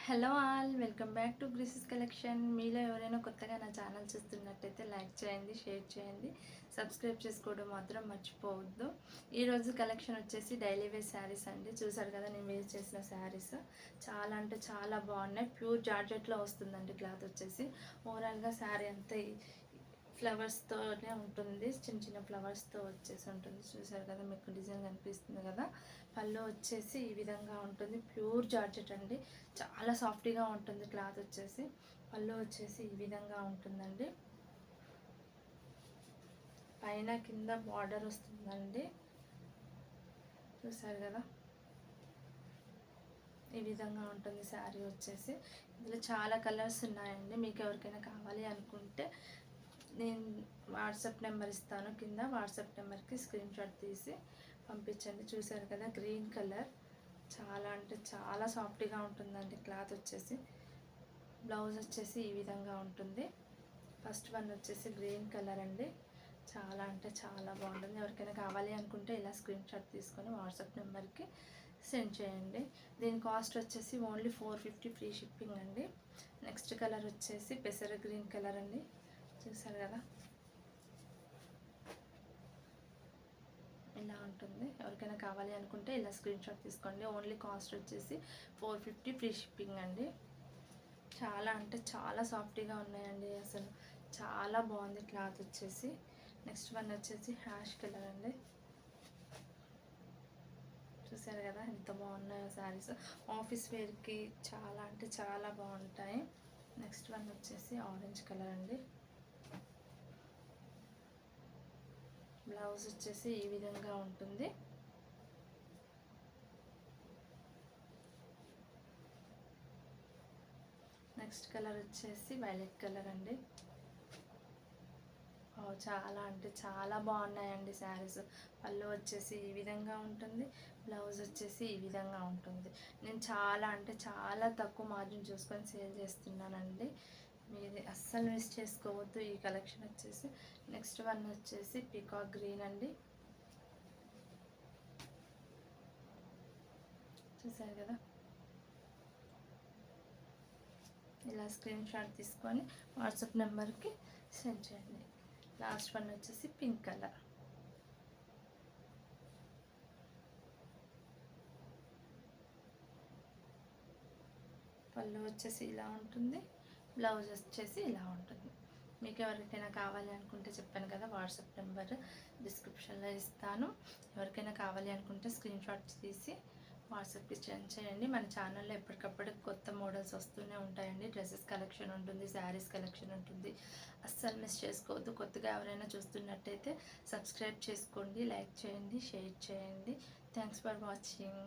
Hello all, welcome back to గ్రీసెస్ collection. మీలో ఎవరైనా కొత్తగా నా ఛానల్ చూస్తున్నట్టయితే లైక్ చేయండి, షేర్ చేయండి, సబ్స్క్రైబ్ చేసుకోవడం మాత్రం మర్చిపోవద్దు. ఈరోజు కలెక్షన్ వచ్చేసి డైలీ వేర్ శారీస్ అండి. చూసారు కదా నేను వేర్ చేసిన శారీస్ చాలా అంటే చాలా బాగున్నాయి. ప్యూర్ జార్జెట్లో వస్తుందండి క్లాత్ వచ్చేసి. ఓవరాల్గా శారీ అంతా ఫ్లవర్స్తోనే ఉంటుంది, చిన్న చిన్న ఫ్లవర్స్తో వచ్చేసి ఉంటుంది. చూసారు కదా, మీకు డిజైన్ కనిపిస్తుంది కదా. పళ్ళు వచ్చేసి ఈ విధంగా ఉంటుంది. ప్యూర్ జార్జెట్ అండి, చాలా సాఫ్ట్గా ఉంటుంది క్లాత్ వచ్చేసి. పళ్ళు వచ్చేసి ఈ విధంగా ఉంటుందండి. పైన కింద బార్డర్ వస్తుందండి. చూసారు కదా, ఈ విధంగా ఉంటుంది శారీ వచ్చేసి. ఇందులో చాలా కలర్స్ ఉన్నాయండి. మీకు ఎవరికైనా కావాలి అనుకుంటే నేను వాట్సాప్ నెంబర్ ఇస్తాను కింద. వాట్సాప్ నెంబర్కి స్క్రీన్ షాట్ తీసి పంపించండి. చూసారు కదా, గ్రీన్ కలర్ చాలా అంటే చాలా సాఫ్ట్గా ఉంటుందండి క్లాత్ వచ్చేసి. బ్లౌజ్ వచ్చేసి ఈ విధంగా ఉంటుంది. ఫస్ట్ వన్ వచ్చేసి గ్రీన్ కలర్ అండి, చాలా అంటే చాలా బాగుంటుంది. ఎవరికైనా కావాలి అనుకుంటే ఇలా స్క్రీన్ షాట్ తీసుకొని వాట్సాప్ నెంబర్కి సెండ్ చేయండి. దీని కాస్ట్ వచ్చేసి ఓన్లీ 450 ఫ్రీ షిప్పింగ్ అండి. నెక్స్ట్ కలర్ వచ్చేసి పెసర గ్రీన్ కలర్ అండి. చూసారు కదా, ఇలా ఉంటుంది. ఎవరికైనా కావాలి అనుకుంటే ఇలా స్క్రీన్ షాట్ తీసుకోండి. ఓన్లీ కాస్ట్ వచ్చేసి 450 ఫ్రీ షిప్పింగ్ అండి. చాలా అంటే చాలా సాఫ్ట్గా ఉన్నాయండి, అసలు చాలా బాగుంది క్లాత్ వచ్చేసి. నెక్స్ట్ వన్ వచ్చేసి హ్యాష్ కలర్ అండి. చూసారు కదా ఎంత బాగున్నాయో శారీస్. ఆఫీస్ వేర్కి చాలా అంటే చాలా బాగుంటాయి. నెక్స్ట్ వన్ వచ్చేసి ఆరెంజ్ కలర్ అండి. బ్లౌజ్ వచ్చేసి ఈ విధంగా ఉంటుంది. నెక్స్ట్ కలర్ వచ్చేసి వైలెట్ కలర్ అండి. చాలా అంటే చాలా బాగున్నాయండి శారీస్. పళ్ళు వచ్చేసి ఈ విధంగా ఉంటుంది, బ్లౌజ్ వచ్చేసి ఈ విధంగా ఉంటుంది. నేను చాలా అంటే చాలా తక్కువ మార్జిన్ చూసుకొని సేల్ చేస్తున్నానండి. మీరు అస్సలు మిస్ చేసుకోవద్దు ఈ కలెక్షన్ వచ్చేసి. నెక్స్ట్ వన్ వచ్చేసి పీకాక్ గ్రీన్ అండి. చూసారు కదా, ఇలా స్క్రీన్ షాట్ తీసుకొని వాట్సాప్ నెంబర్కి సెండ్ చేయండి. లాస్ట్ వన్ వచ్చేసి పింక్ కలర్. పళ్ళు వచ్చేసి ఇలా ఉంటుంది, బ్లౌజ్ వచ్చేసి ఇలా ఉంటుంది. మీకు ఎవరికైనా కావాలి అనుకుంటే చెప్పాను కదా, వాట్సాప్ నెంబర్ డిస్క్రిప్షన్లో ఇస్తాను. ఎవరికైనా కావాలి అనుకుంటే స్క్రీన్ షాట్ తీసి వాట్సాప్కి సెండ్ చేయండి. మన ఛానల్లో ఎప్పటికప్పుడు కొత్త మోడల్స్ వస్తూనే ఉంటాయండి. డ్రెస్సెస్ కలెక్షన్ ఉంటుంది, శారీస్ కలెక్షన్ ఉంటుంది. అస్సలు మిస్ చేసుకోవద్దు. కొత్తగా ఎవరైనా చూస్తున్నట్టయితే సబ్స్క్రైబ్ చేసుకోండి, లైక్ చేయండి, షేర్ చేయండి. Thanks for watching.